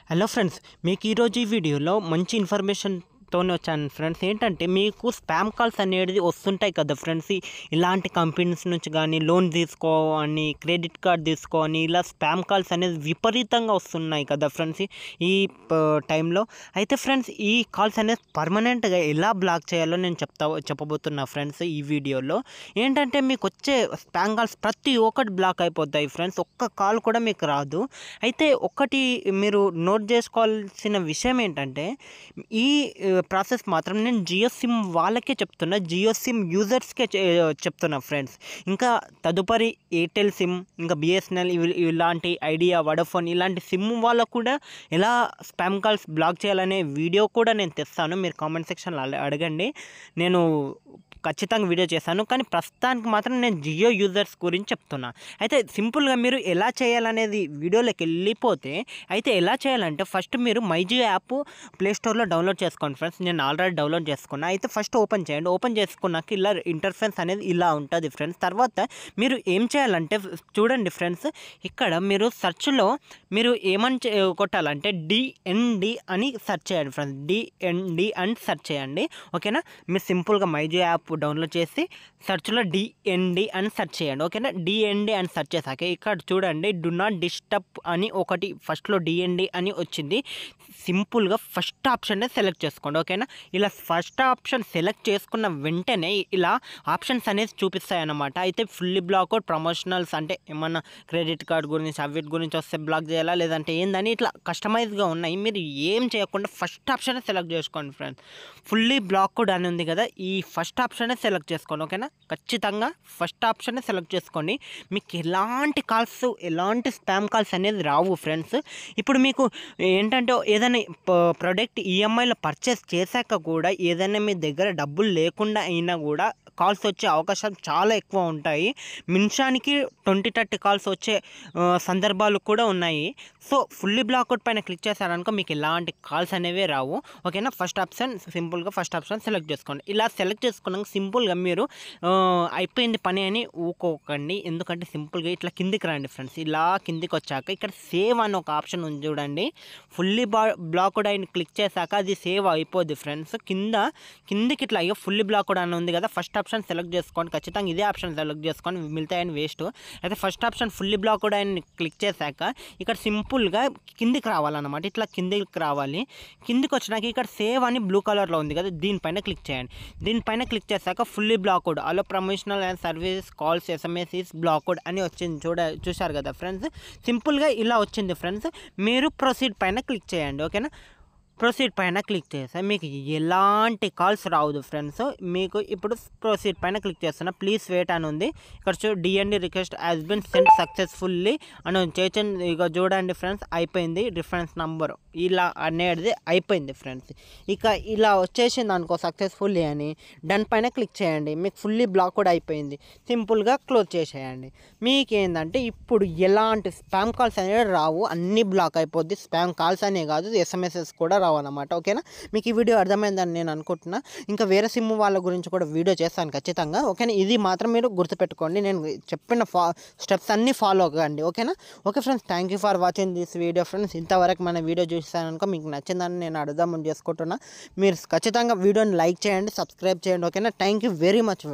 Hello friends, మీకు ఈరోజు ఈ వీడియోలో మంచి ఇన్ఫర్మేషన్తోనే వచ్చాను ఫ్రెండ్స్. ఏంటంటే మీకు స్పామ్ కాల్స్ అనేది వస్తుంటాయి కదా ఫ్రెండ్స్. ఇలాంటి కంపెనీస్ నుంచి కానీ లోన్ తీసుకో అని, క్రెడిట్ కార్డ్ తీసుకో అని, ఇలా స్పామ్ కాల్స్ అనేది విపరీతంగా వస్తున్నాయి కదా ఫ్రెండ్స్ ఈ టైంలో. అయితే ఫ్రెండ్స్ ఈ కాల్స్ అనేది పర్మనెంట్గా ఎలా బ్లాక్ చేయాలో నేను చెప్పబోతున్నా ఫ్రెండ్స్ ఈ వీడియోలో. ఏంటంటే మీకు వచ్చే స్పామ్ కాల్స్ ప్రతి ఒక్కటి బ్లాక్ అయిపోతాయి ఫ్రెండ్స్, ఒక్క కాల్ కూడా మీకు రాదు. అయితే ఒకటి మీరు నోట్ చేసుకోవాల్సిన విషయం ఏంటంటే ఈ ప్రాసెస్ మాత్రం నేను జియో సిమ్ వాళ్ళకే చెప్తున్నా, జియో సిమ్ యూజర్స్కే చెప్తున్నా ఫ్రెండ్స్. ఇంకా తదుపరి ఎయిర్టెల్ సిమ్, ఇంకా బిఎస్ఎన్ఎల్ ఇలాంటి ఐడియా, వడాఫోన్ ఇలాంటి సిమ్ వాళ్ళకు కూడా ఎలా స్పామ్ కాల్స్ బ్లాక్ చేయాలనే వీడియో కూడా నేను తెస్తాను. మీరు కామెంట్ సెక్షన్లో అడగండి, నేను ఖచ్చితంగా వీడియో చేశాను. కానీ ప్రస్తుతానికి మాత్రం నేను జియో యూజర్స్ గురించి చెప్తున్నా. అయితే సింపుల్గా మీరు ఎలా చేయాలనేది వీడియోలోకి వెళ్ళిపోతే, అయితే ఎలా చేయాలంటే ఫస్ట్ మీరు మై జియో యాప్ ప్లేస్టోర్లో డౌన్లోడ్ చేసుకోండి ఫ్రెండ్స్. నేను ఆల్రెడీ డౌన్లోడ్ చేసుకున్నా. అయితే ఫస్ట్ ఓపెన్ చేయండి. ఓపెన్ చేసుకున్నాక ఇలా ఇంటర్ఫేస్ అనేది ఇలా ఉంటుంది ఫ్రెండ్స్. తర్వాత మీరు ఏం చేయాలంటే చూడండి ఫ్రెండ్స్, ఇక్కడ మీరు సెర్చ్లో మీరు ఏమని కొట్టాలంటే డిఎన్డి అని సెర్చ్ చేయండి ఫ్రెండ్స్. డిఎన్డి అని సెర్చ్ చేయండి, ఓకేనా. మీరు సింపుల్గా మై జియో యాప్ డౌన్లోడ్ చేసి సెర్చ్లో డిఎన్డి అని సెర్చ్ చేయండి, ఓకేనా. డిఎన్డి అని సెర్చ్ చేశాక ఇక్కడ చూడండి డు నాట్ డిస్టర్బ్ అని ఒకటి ఫస్ట్లో డిఎన్డి అని వచ్చింది. సింపుల్గా ఫస్ట్ ఆప్షన్నే సెలెక్ట్ చేసుకోండి, ఓకేనా. ఇలా ఫస్ట్ ఆప్షన్ సెలెక్ట్ చేసుకున్న వెంటనే ఇలా ఆప్షన్స్ అనేది చూపిస్తాయి అన్నమాట. అయితే ఫుల్లీ బ్లాక్ అవుట్, ప్రమోషనల్స్ అంటే ఏమన్నా క్రెడిట్ కార్డ్ గురించి అవిటి గురించి వస్తే బ్లాక్ చేయాలా లేదంటే ఏందని ఇట్లా కస్టమైజ్గా ఉన్నాయి. మీరు ఏం చేయకుండా ఫస్ట్ ఆప్షనే సెలెక్ట్ చేసుకోండి ఫ్రెండ్స్. ఫుల్లీ బ్లాక్డ్ అని ఉంది కదా, ఈ ఫస్ట్ ఆప్షనే సెలెక్ట్ చేసుకోండి, ఓకేనా. ఖచ్చితంగా ఫస్ట్ ఆప్షనే సెలెక్ట్ చేసుకోండి. మీకు ఎలాంటి కాల్స్, ఎలాంటి స్పామ్ కాల్స్ అనేది రావు ఫ్రెండ్స్. ఇప్పుడు మీకు ఏంటంటే ఏదైనా ప్రోడక్ట్ ఈఎంఐలో పర్చేస్ చేశాక కూడా ఏదైనా మీ దగ్గర డబ్బులు లేకుండా అయినా కూడా కాల్స్ వచ్చే అవకాశాలు చాలా ఎక్కువ ఉంటాయి. నిమిషానికి 20-30 కాల్స్ వచ్చే సందర్భాలు కూడా ఉన్నాయి. సో ఫుల్లీ బ్లాక్అవుట్ పైన క్లిక్ చేశారనుకో మీకు ఎలాంటి కాల్స్ అనేవి రావు, ఓకేనా. ఫస్ట్ ఆప్షన్ సింపుల్గా ఫస్ట్ ఆప్షన్ సెలెక్ట్ చేసుకోండి. ఇలా సెలెక్ట్ చేసుకున్నాక సింపుల్గా మీరు అయిపోయింది పని అని ఊకోకండి. ఎందుకంటే సింపుల్గా ఇట్లా కిందికి రండి ఫ్రెండ్స్. ఇలా కిందికి వచ్చాక ఇక్కడ సేవ్ అని ఒక ఆప్షన్ ఉంది చూడండి. ఫుల్లీ బ్లాక్డ్ అయిన క్లిక్ చేశాక అది సేవ్ అయిపోద్ది ఫ్రెండ్స్. కిందికి ఇట్లా అయ్యో ఫుల్లీ బ్లాక్డ్ అని ఉంది కదా, ఫస్ట్ ఆప్షన్ సెలెక్ట్ చేసుకోండి. ఖచ్చితంగా ఇదే ఆప్షన్ సెలెక్ట్ చేసుకొని మిగతాయని వేస్ట్. అయితే ఫస్ట్ ఆప్షన్ ఫుల్లీ బ్లాక్డ్ అయిన క్లిక్ చేశాక ఇక్కడ సింపుల్గా కిందికి రావాలన్నమాట. ఇట్లా కిందికి రావాలి. కిందికి వచ్చినాక ఇక్కడ సేవ్ అని బ్లూ కలర్లో ఉంది కదా, దీనిపైన క్లిక్ చేయండి. దీనిపైన క్లిక్ చేశాక fully blocked all promotional and service calls SMS is blocked అని వచ్చింది చూశారు కదా ఫ్రెండ్స్. సింపుల్గా ఇలా వచ్చింది ఫ్రెండ్స్. మీరు ప్రొసీడ్ పైన క్లిక్ చేయండి, ఓకేనా. ప్రొసీడ్ పైన క్లిక్ చేస్తే మీకు ఎలాంటి కాల్స్ రావద్దు ఫ్రెండ్స్. మీకు ఇప్పుడు ప్రొసీడ్ పైన క్లిక్ చేస్తున్నా. ప్లీజ్ వెయిట్ అని ఉంది. ఇక్కడ DND request has been send successfully అని చేయండి. ఇక చూడండి ఫ్రెండ్స్, అయిపోయింది. రిఫరెన్స్ నంబర్ ఇలా అనేది అయిపోయింది ఫ్రెండ్స్. ఇక ఇలా వచ్చేసింది అనుకో సక్సెస్ఫుల్లీ అని, డన్ పైన క్లిక్ చేయండి. మీకు ఫుల్లీ బ్లాక్ కూడా అయిపోయింది. సింపుల్గా క్లోజ్ చేసేయండి. మీకు ఏంటంటే ఇప్పుడు ఎలాంటి స్పామ్ కాల్స్ అనేవి రావు, అన్నీ బ్లాక్ అయిపోద్ది. స్పామ్ కాల్స్ అనే కాదు, ఎస్ఎంఎస్ఎస్ కూడా రావు అన్నమాట, ఓకేనా. మీకు ఈ వీడియో అర్థమైందని నేను అనుకుంటున్నా. ఇంకా వేరే సిమ్ వాళ్ళ గురించి కూడా వీడియో చేస్తాను ఖచ్చితంగా, ఓకేనా. ఇది మాత్రం మీరు గుర్తుపెట్టుకోండి. నేను చెప్పిన స్టెప్స్ అన్నీ ఫాలో అవ్వండి, ఓకేనా. Okay friends, thank you for watching this video friends. ఇంతవరకు మన వీడియో చూస్తాననుకో మీకు నచ్చిందని నేను అర్థం చేసుకుంటున్నా. మీరు ఖచ్చితంగా వీడియోని లైక్ చేయండి, సబ్స్క్రైబ్ చేయండి, ఓకేనా. Thank you very much.